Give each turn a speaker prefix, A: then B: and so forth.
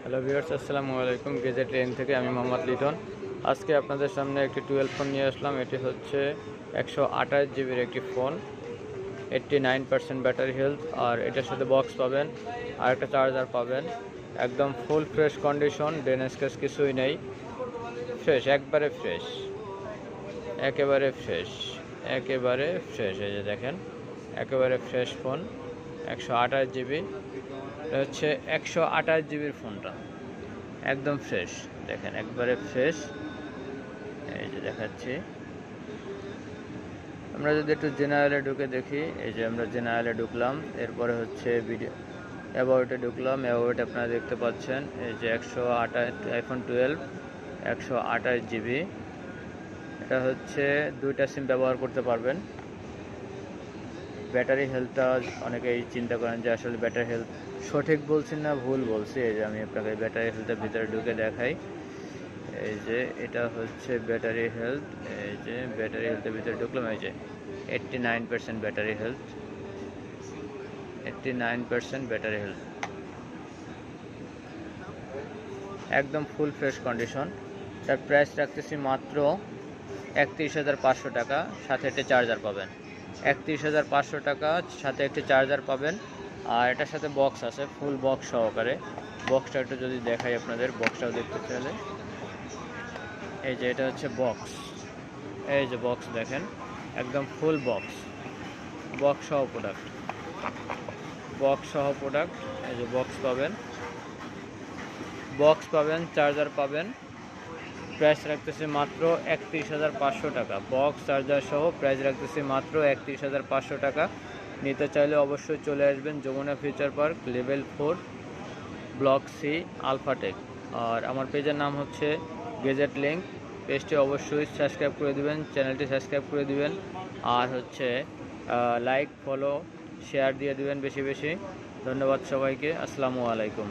A: Hello viewers, আসসালামু আলাইকুম। Gazette train থেকে আমি মোহাম্মদ লিটন। আজকে আপনাদের সামনে একটি 12 ফোন নিয়ে আসলাম। এটি হচ্ছে 128 জিবির একটি ফোন, 89% ব্যাটারি হেলথ। আর এটার সাথে বক্স পাবেন আর একটা চার্জার পাবেন। একদম full fresh condition, damage case কিছুই নেই। ফ্রেশ, একবারে ফ্রেশ, একেবারে ফ্রেশ, একেবারে ফ্রেশ। এই যে দেখেন, একেবারে ফ্রেশ ফোন, 128 জিবি। এটা হচ্ছে 128 জিবির ফোনটা, একদম ফ্রেশ। দেখেন, একবারে ফ্রেশ। এই যে দেখাচ্ছি। আমরা যদি একটু জেনারেলে ঢুকে দেখি, এই যে আমরা জেনারেলে ঢুকলাম, এরপরে হচ্ছে ভিডিও অ্যাবাউটে ঢুকলাম। অ্যাবাউটে আপনারা দেখতে পাচ্ছেন এই যে 128 আইফোন 12, 128 জিবি। এটা হচ্ছে দুইটা সিম ব্যবহার করতে পারবেন। ব্যাটারি হেলথটা অনেকেই চিন্তা করেন যে আসলে ব্যাটারি হেলথ সঠিক বলছি না ভুল বলছি। এই যে আমি আপনাকে ব্যাটারি হেলথের ভিতরে ঢুকে দেখাই। এই যে এটা হচ্ছে ব্যাটারি হেলথ। এই যে ব্যাটারি হেলথের ভিতরে ঢুকলাম, এই যে 89% ব্যাটারি হেলথ, 89% ব্যাটারি হেলথ, একদম ফুল ফ্রেশ কন্ডিশন। তার প্রাইস রাখতেছি মাত্র 31,500 টাকা, সাথে একটা চার্জার পাবেন। 31,500 টাকা, সাথে একটি চার্জার পাবেন। আর এটার সাথে বক্স আছে, ফুল বক্স সহকারে। বক্সটা একটু যদি দেখাই আপনাদের, বক্সটাও দেখতে চাইলে এই যে এটা হচ্ছে বক্স। এই যে বক্স দেখেন, একদম ফুল বক্স, বক্স সহ প্রোডাক্ট, বক্স সহ প্রোডাক্ট। এই যে বক্স পাবেন, বক্স পাবেন, চার্জার পাবেন। প্রাইস রাখতেছে মাত্র 31,500 টাকা, বক্স চার্জার সহ প্রাইস রাখতেছে মাত্র 31,500 টাকা। নিতে চাইলে অবশ্যই চলে আসবেন Jamuna future park, level 4, block C, Alphatech. আর আমার পেজের নাম হচ্ছে গেজেট লিঙ্ক। পেজটি অবশ্যই সাবস্ক্রাইব করে দিবেন, চ্যানেলটি সাবস্ক্রাইব করে দিবেন। আর হচ্ছে লাইক, ফলো, শেয়ার দিয়ে দিবেন বেশি বেশি। ধন্যবাদ সবাইকে। আসসালামু আলাইকুম।